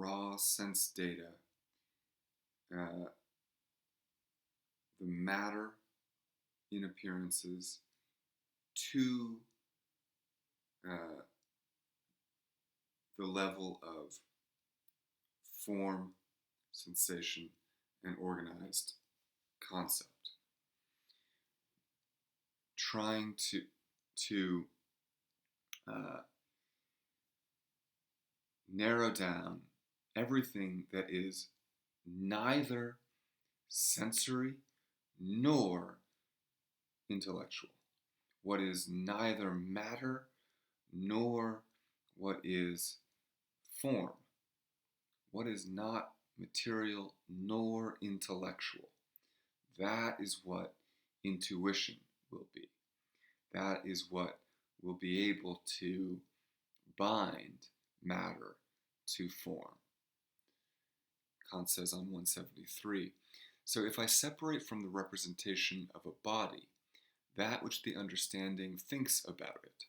raw sense data, uh, the matter in appearances, to uh, the level of form, sensation, and organized concept. Trying to uh, narrow down everything that is neither sensory nor intellectual, what is neither matter nor what is form, what is not material nor intellectual. That is what intuition will be. That is what will be able to bind matter to form. Kant says on 173, so if I separate from the representation of a body that which the understanding thinks about it,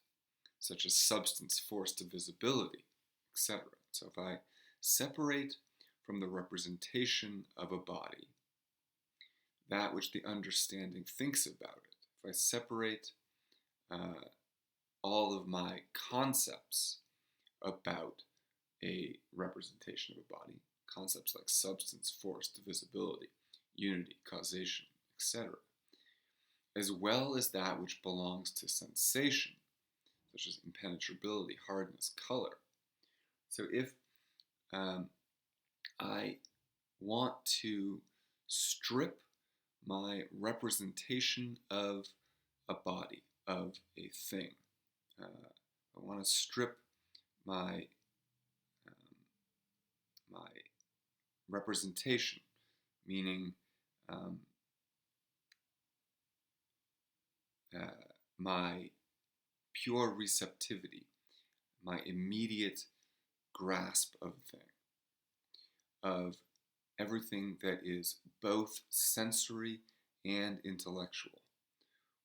such as substance, force, divisibility, etc. So if I separate from the representation of a body that which the understanding thinks about it, if I separate all of my concepts about a representation of a body, concepts like substance, force, divisibility, unity, causation, etc., as well as that which belongs to sensation, such as impenetrability, hardness, color. So if I want to strip my representation of a body, of a thing, I want to strip my my representation, meaning my pure receptivity, my immediate grasp of a thing, of everything that is both sensory and intellectual.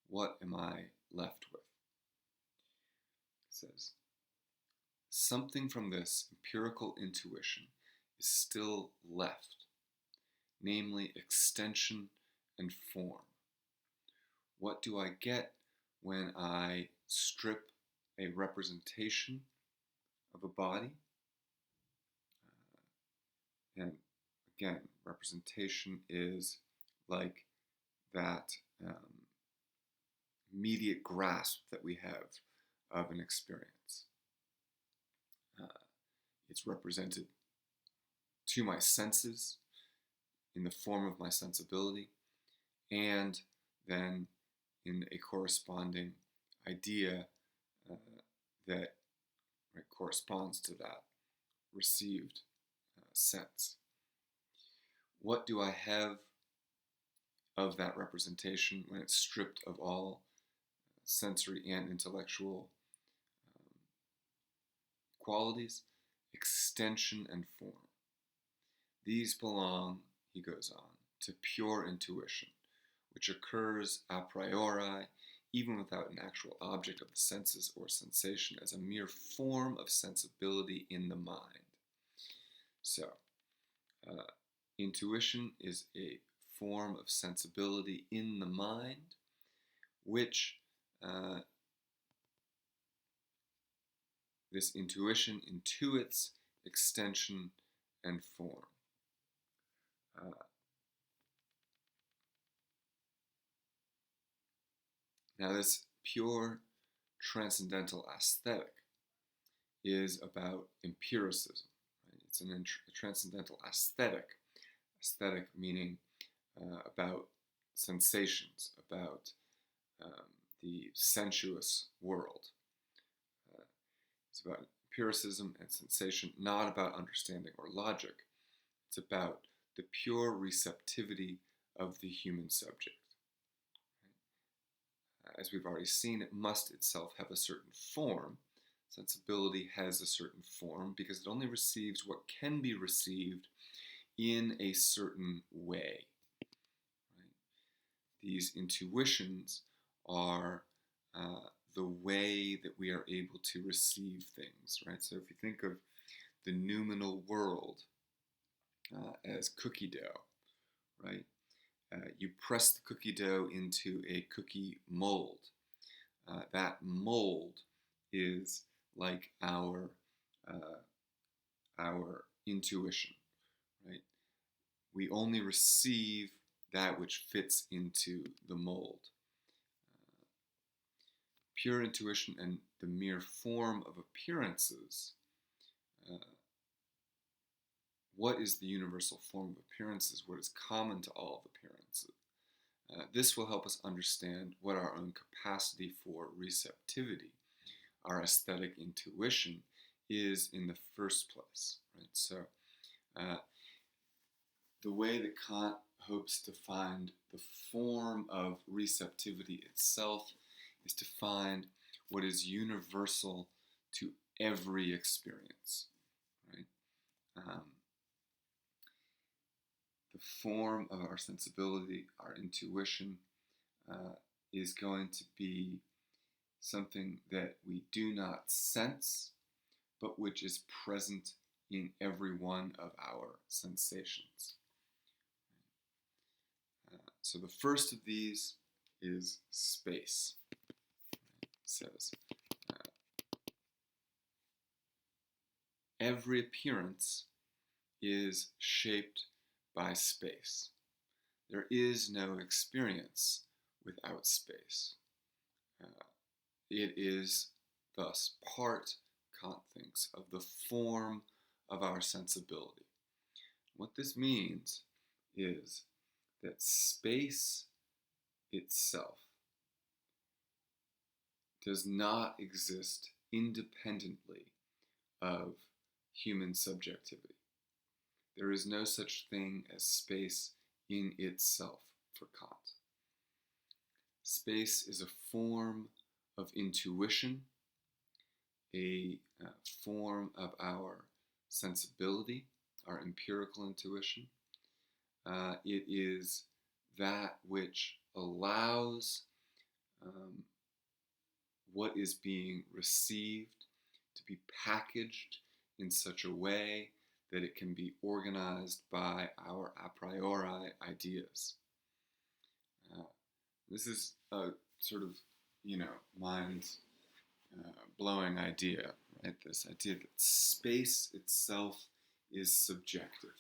What am I left with? It says, something from this empirical intuition is still left, namely extension and form. What do I get when I strip a representation of a body? And again, representation is like that immediate grasp that we have of an experience. It's represented to my senses in the form of my sensibility, and then in a corresponding idea that corresponds to that received sense. What do I have of that representation when it's stripped of all sensory and intellectual qualities? Extension and form. These belong, he goes on, to pure intuition, which occurs a priori, even without an actual object of the senses or sensation, as a mere form of sensibility in the mind. So, intuition is a form of sensibility in the mind, which this intuition intuits extension and form. Now, this pure transcendental aesthetic is about empiricism. Right? It's a transcendental aesthetic. Aesthetic meaning about sensations, about the sensuous world. It's about empiricism and sensation, not about understanding or logic. It's about the pure receptivity of the human subject. As we've already seen, it must itself have a certain form. Sensibility has a certain form because it only receives what can be received in a certain way. Right? These intuitions are the way that we are able to receive things, right? So if you think of the noumenal world as cookie dough, right? You press the cookie dough into a cookie mold. That mold is like our intuition, right? We only receive that which fits into the mold. Pure intuition and the mere form of appearances. What is the universal form of appearances? What is common to all of appearances? This will help us understand what our own capacity for receptivity, our aesthetic intuition, is in the first place. Right? So, the way that Kant hopes to find the form of receptivity itself is to find what is universal to every experience. Right? The form of our sensibility, our intuition, is going to be something that we do not sense, but which is present in every one of our sensations. So the first of these is space. It says, every appearance is shaped by space. There is no experience without space. It is thus part, Kant thinks, of the form of our sensibility. What this means is that space itself does not exist independently of human subjectivity. There is no such thing as space in itself for Kant. Space is a form of intuition, a form of our sensibility, our empirical intuition. It is that which allows what is being received to be packaged in such a way that it can be organized by our a priori ideas. This is a sort of, mind-blowing idea, right? This idea that space itself is subjective.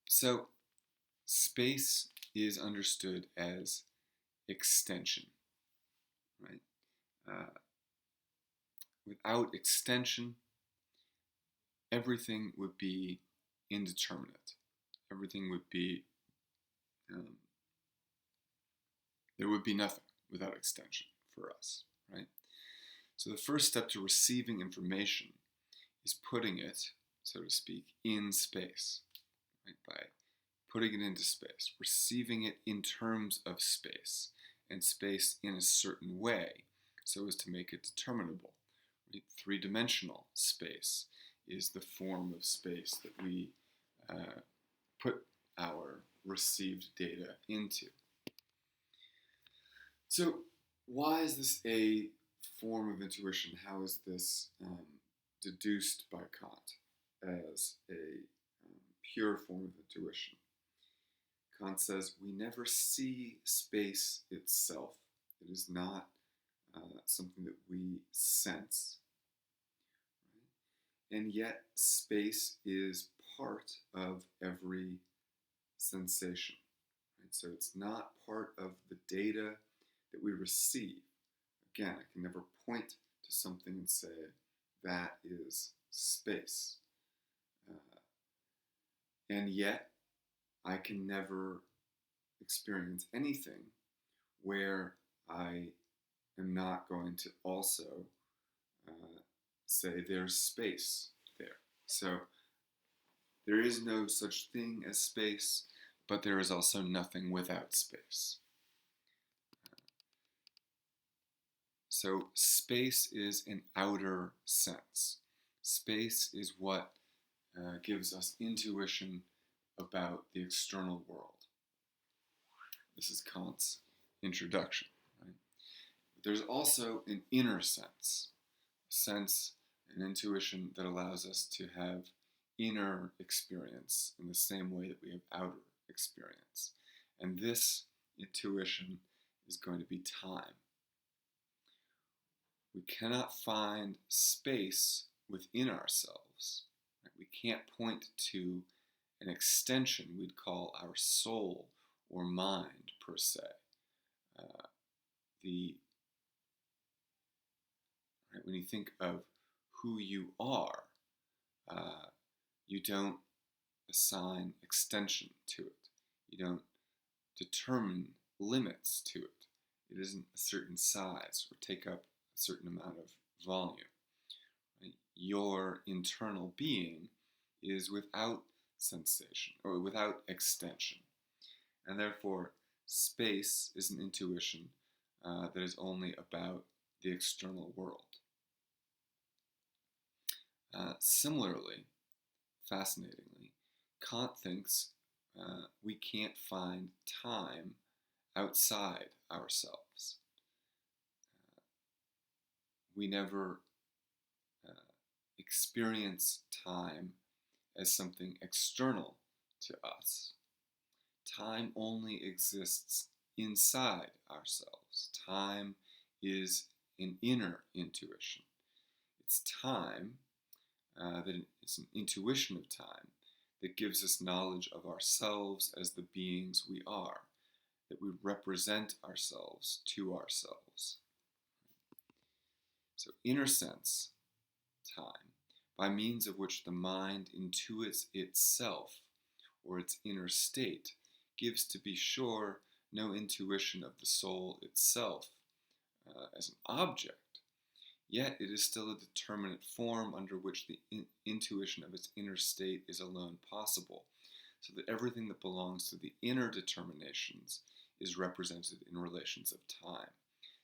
So, space is understood as extension, right? Without extension, everything would be indeterminate. Everything would be, there would be nothing without extension for us, right? So the first step to receiving information is putting it, so to speak, in space, right? By putting it into space, receiving it in terms of space, and space in a certain way, so as to make it determinable. Right? Three-dimensional space is the form of space that we put our received data into. So why is this a form of intuition? How is this deduced by Kant as a pure form of intuition? Kant says we never see space itself. It is not something that we sense. Right? And yet space is part of every sensation. Right? So it's not part of the data that we receive. Again, I can never point to something and say, that is space. And yet, I can never experience anything where I am not going to also say there's space there. So, there is no such thing as space, but there is also nothing without space. So space is an outer sense. Space is what gives us intuition about the external world. This is Kant's introduction. Right? There's also an inner sense, an intuition that allows us to have inner experience in the same way that we have outer experience. And this intuition is going to be time. We cannot find space within ourselves. Right? We can't point to an extension we'd call our soul or mind, per se. When you think of who you are, you don't assign extension to it. You don't determine limits to it. It isn't a certain size or take up a certain amount of volume. Right? Your internal being is without sensation or without extension. And therefore, space is an intuition that is only about the external world. Similarly, fascinatingly, Kant thinks we can't find time outside ourselves. We never experience time as something external to us. Time only exists inside ourselves. Time is an inner intuition. It's time that it's an intuition of time that gives us knowledge of ourselves as the beings we are, that we represent ourselves to ourselves. So, inner sense, time, by means of which the mind intuits itself or its inner state, gives, to be sure, no intuition of the soul itself as an object. Yet it is still a determinate form under which the intuition of its inner state is alone possible, so that everything that belongs to the inner determinations is represented in relations of time.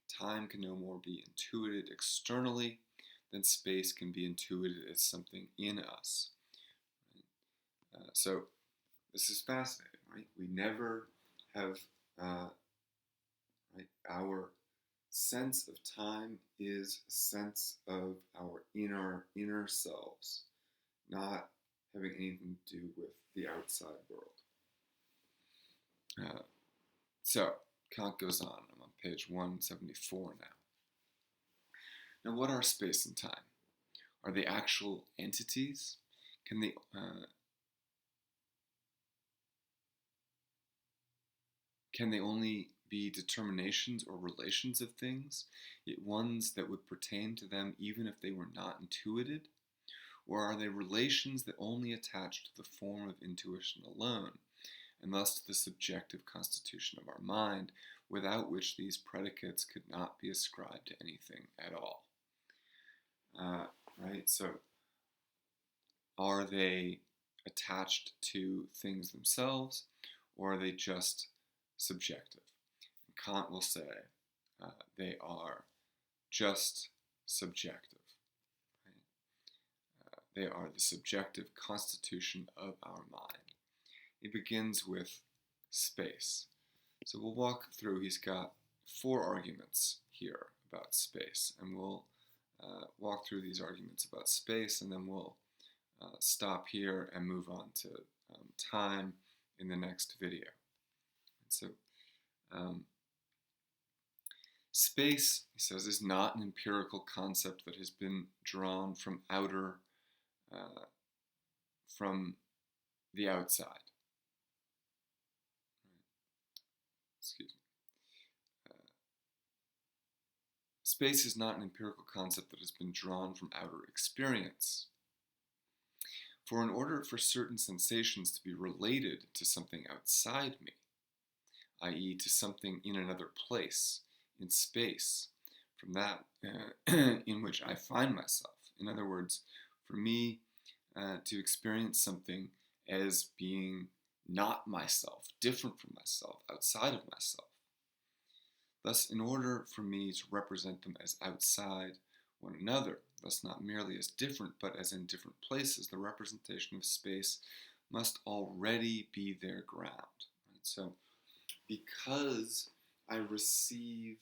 Time can no more be intuited externally than space can be intuited as something in us. Right? So this is fascinating, right? We never have, right, our sense of time is a sense of our inner selves, not having anything to do with the outside world. So Kant goes on. I'm on page 174 now. Now, what are space and time? Are they actual entities? Can they only be determinations or relations of things, yet ones that would pertain to them even if they were not intuited? Or are they relations that only attach to the form of intuition alone, and thus to the subjective constitution of our mind, without which these predicates could not be ascribed to anything at all? Right? So, are they attached to things themselves, or are they just subjective? And Kant will say they are just subjective. Right? They are the subjective constitution of our mind. It begins with space. So we'll walk through, he's got 4 arguments here about space, and we'll walk through these arguments about space, and then we'll stop here and move on to time in the next video. And so space, he says, is not an empirical concept that has been drawn from from the outside. Excuse me. Space is not an empirical concept that has been drawn from outer experience. For in order for certain sensations to be related to something outside me, i.e. to something in another place, in space, from that in which I find myself, in other words, for me to experience something as being not myself, different from myself, outside of myself. Thus, in order for me to represent them as outside one another, thus not merely as different, but as in different places, the representation of space must already be their ground. Right? So, because I receive